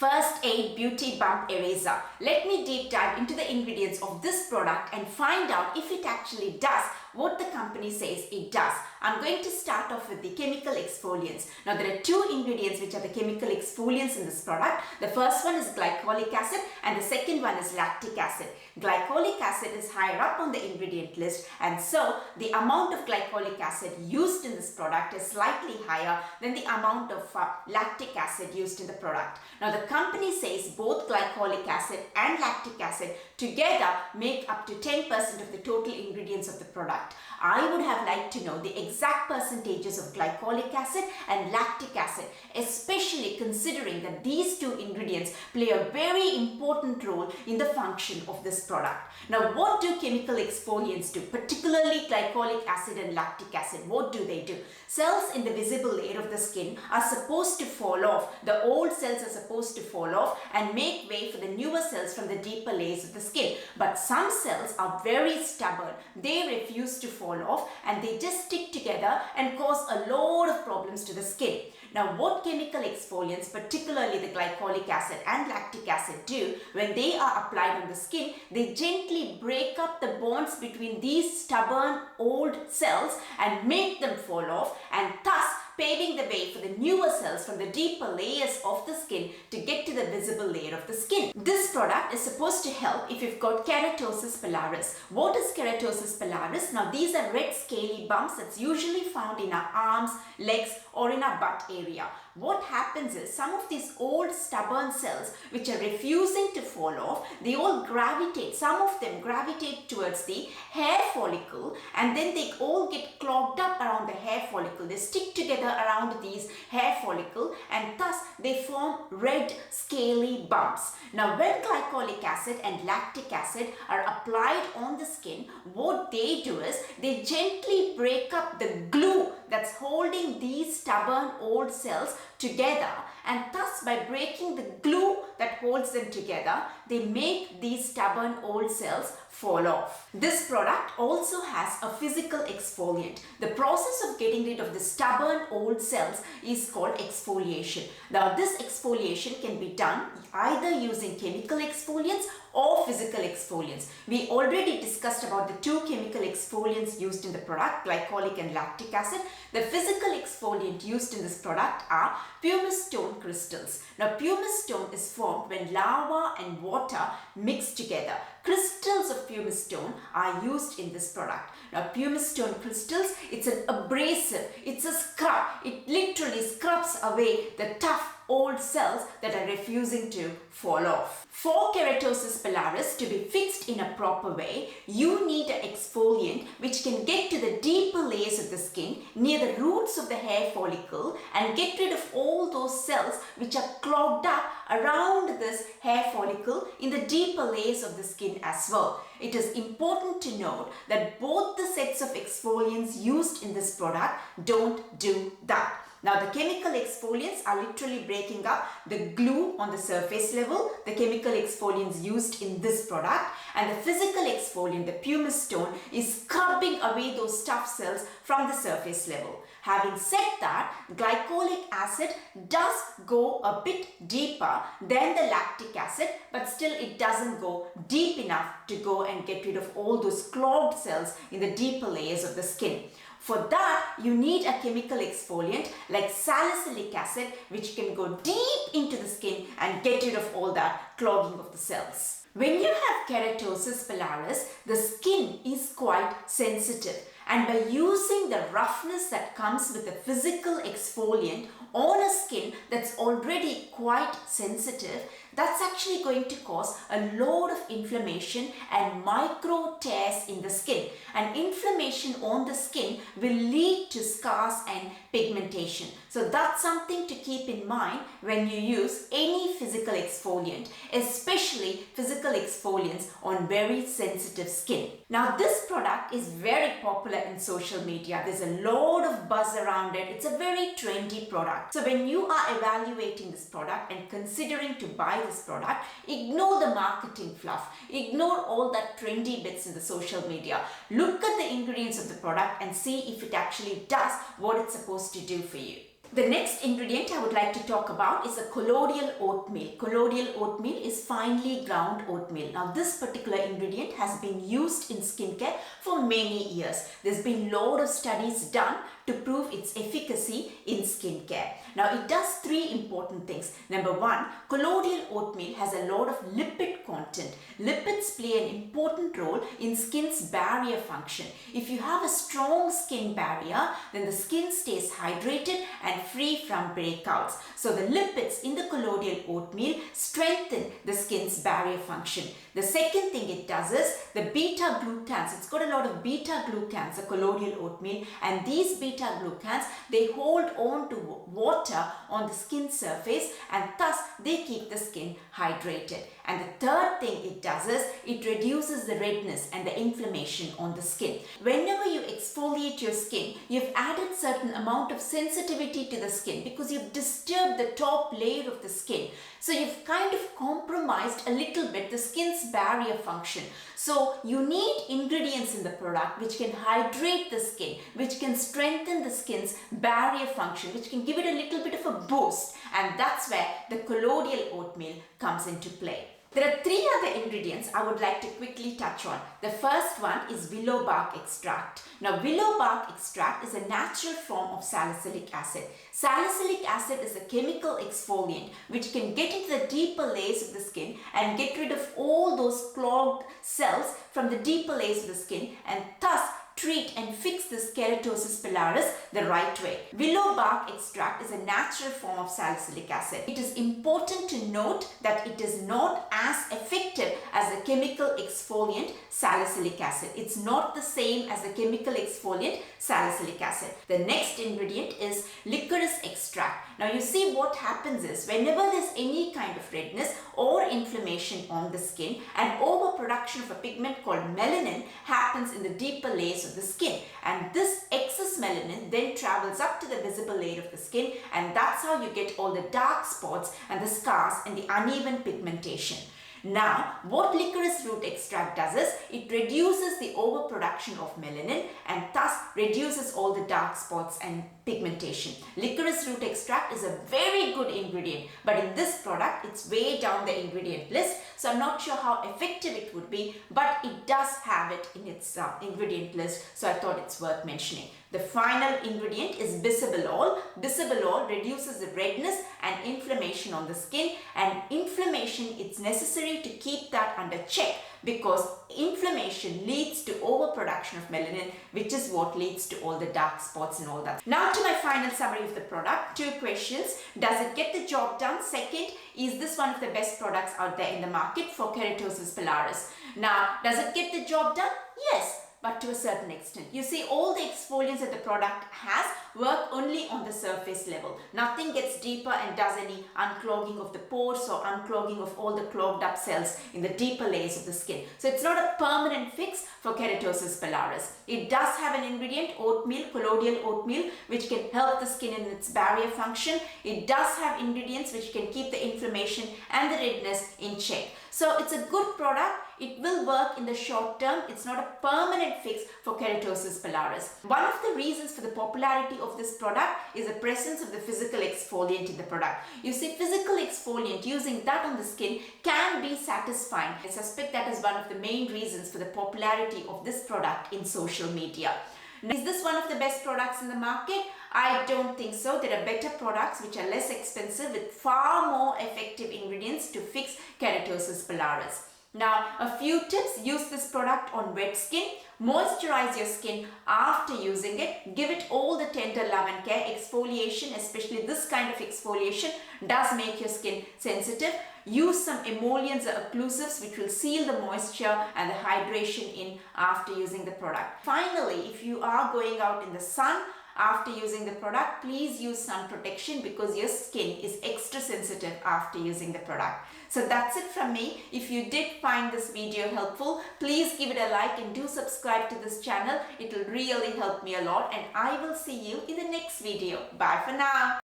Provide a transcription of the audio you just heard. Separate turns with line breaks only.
First Aid Beauty Bump Eraser. Let me deep dive into the ingredients of this product and find out if it actually does what the company says it does. I'm going to start off with the chemical exfoliants. Now there are two ingredients which are the chemical exfoliants in this product. The first one is glycolic acid and the second one is lactic acid. Glycolic acid is higher up on the ingredient list, and so the amount of glycolic acid used in this product is slightly higher than the amount of lactic acid used in the product. Now the company says both glycolic acid and lactic acid together make up to 10% of the total ingredients of the product. I would have liked to know the exact percentages of glycolic acid and lactic acid, especially considering that these two ingredients play a very important role in the function of this product. Now, what do chemical exfoliants do, particularly glycolic acid and lactic acid? What do they do? Cells in the visible layer of the skin are supposed to fall off. The old cells are supposed to fall off and make way for the newer cells from the deeper layers of the skin. But some cells are very stubborn. They refuse to fall off and they just stick together and cause a lot of problems to the skin. Now, what chemical exfoliants, particularly the glycolic acid and lactic acid, do when they are applied on the skin, they gently break up the bonds between these stubborn old cells and make them fall off, and thus paving the way for the newer cells from the deeper layers of the skin to get to the visible layer of the skin. This product is supposed to help if you've got keratosis pilaris. What is keratosis pilaris? Now, these are red scaly bumps that's usually found in our arms, legs, or in our butt area. What happens is some of these old stubborn cells which are refusing to fall off, they all gravitate, some of them gravitate towards the hair follicle, and then they all get clogged up around the hair follicle. They stick together around these hair follicle and thus they form red scaly bumps. Now, when glycolic acid and lactic acid are applied on the skin, what they do is they gently break up the glue that's holding these stubborn old cells together, and thus by breaking the glue that holds them together, they make these stubborn old cells fall off. This product also has a physical exfoliant. The process of getting rid of the stubborn old cells is called exfoliation. Now, this exfoliation can be done either using chemical exfoliants or physical exfoliants. We already discussed about the two chemical exfoliants used in the product, glycolic and lactic acid. The physical exfoliant used in this product are pumice stone crystals. Now, pumice stone is formed when lava and water mix together. Crystals of pumice stone are used in this product. Now, pumice stone crystals, it's an abrasive, it's a scrub. It literally scrubs away the tough old cells that are refusing to fall off. For keratosis pilaris to be fixed in a proper way, you need an exfoliant which can get to the deeper layers of the skin near the roots of the hair follicle and get rid of all those cells which are clogged up around this hair follicle in the deeper layers of the skin as well. It is important to note that both the sets of exfoliants used in this product don't do that. Now, the chemical exfoliants are literally breaking up the glue on the surface level, the chemical exfoliants used in this product, and the physical exfoliant, the pumice stone, is scrubbing away those tough cells from the surface level. Having said that, glycolic acid does go a bit deeper than the lactic acid, but still it doesn't go deep enough to go and get rid of all those clogged cells in the deeper layers of the skin. For that, you need a chemical exfoliant like salicylic acid, which can go deep into the skin and get rid of all that clogging of the cells. When you have keratosis pilaris, the skin is quite sensitive, and by using the roughness that comes with a physical exfoliant on a skin that's already quite sensitive, that's actually going to cause a lot of inflammation and micro tears in the skin. And inflammation on the skin will lead to scars and pigmentation. So that's something to keep in mind when you use any physical exfoliant, especially physical exfoliants on very sensitive skin. Now, this product is very popular in social media. There's a lot of buzz around it. It's a very trendy product. So when you are evaluating this product and considering to buy this product, ignore the marketing fluff. Ignore all that trendy bits in the social media. Look at the ingredients of the product and see if it actually does what it's supposed to do for you. The next ingredient I would like to talk about is a colloidal oatmeal. Colloidal oatmeal is finely ground oatmeal. Now this particular ingredient has been used in skincare for many years. There's been a lot of studies done to prove its efficacy in skincare. Now it does three important things. Number one, colloidal oatmeal has a lot of lipid content. Lipids play an important role in skin's barrier function. If you have a strong skin barrier, then the skin stays hydrated and free from breakouts. So the lipids in the colloidal oatmeal strengthen the skin's barrier function. The second thing it does is the beta glucans. It's got a lot of beta glucans, the colloidal oatmeal, and these beta glucans, they hold on to water on the skin surface and thus they keep the skin hydrated. And the third thing it does is it reduces the redness and the inflammation on the skin. Whenever you exfoliate your skin, you've added certain amount of sensitivity to the skin because you've disturbed the top layer of the skin. So you've kind of compromised a little bit the skin's barrier function. So you need ingredients in the product which can hydrate the skin, which can strengthen the skin's barrier function, which can give it a little bit of a boost. And that's where the colloidal oatmeal comes into play. There are three other ingredients I would like to quickly touch on. The first one is willow bark extract. Now, willow bark extract is a natural form of salicylic acid. Salicylic acid is a chemical exfoliant which can get into the deeper layers of the skin and get rid of all those clogged cells from the deeper layers of the skin and thus treat and fix this keratosis pilaris the right way. Willow bark extract is a natural form of salicylic acid. It is important to note that it is not as effective as the chemical exfoliant salicylic acid. It's not the same as the chemical exfoliant salicylic acid. The next ingredient is licorice extract. Now you see what happens is whenever there's any kind of redness or inflammation on the skin, an overproduction of a pigment called melanin happens in the deeper layers of the skin, and this excess melanin then travels up to the visible layer of the skin, and that's how you get all the dark spots and the scars and the uneven pigmentation. Now, what licorice root extract does is it reduces the overproduction of melanin and thus reduces all the dark spots and pigmentation. Licorice root extract is a very good ingredient, but in this product it's way down the ingredient list, so I'm not sure how effective it would be, but it does have it in its ingredient list, so I thought it's worth mentioning. The final ingredient is bisabolol. Bisabolol reduces the redness and inflammation on the skin, and inflammation, it's necessary to keep that under check because inflammation leads to overproduction of melanin, which is what leads to all the dark spots and all that. Now to my final summary of the product. Two questions. Does it get the job done? Second, is this one of the best products out there in the market for keratosis pilaris? Now, does it get the job done? Yes, but to a certain extent. You see, all the exfoliants that the product has work only on the surface level. Nothing gets deeper and does any unclogging of the pores or unclogging of all the clogged up cells in the deeper layers of the skin. So it's not a permanent fix for keratosis pilaris. It does have an ingredient, oatmeal, colloidal oatmeal, which can help the skin in its barrier function. It does have ingredients which can keep the inflammation and the redness in check. So it's a good product. It will work in the short term. It's not a permanent fix for keratosis pilaris. One of the reasons for the popularity of this product is the presence of the physical exfoliant in the product. You see, physical exfoliant, using that on the skin can be satisfying. I suspect that is one of the main reasons for the popularity of this product in social media. Now, is this one of the best products in the market? I don't think so. There are better products which are less expensive with far more effective ingredients to fix keratosis pilaris. Now, a few tips. Use this product on wet skin. Moisturize your skin after using it. Give it all the tender love and care. Exfoliation, especially this kind of exfoliation, does make your skin sensitive. Use some emollients or occlusives which will seal the moisture and the hydration in after using the product. Finally, if you are going out in the sun after using the product, please use sun protection because your skin is extra sensitive after using the product. So that's it from me. If you did find this video helpful, please give it a like and do subscribe to this channel. It will really help me a lot, and I will see you in the next video. Bye for now.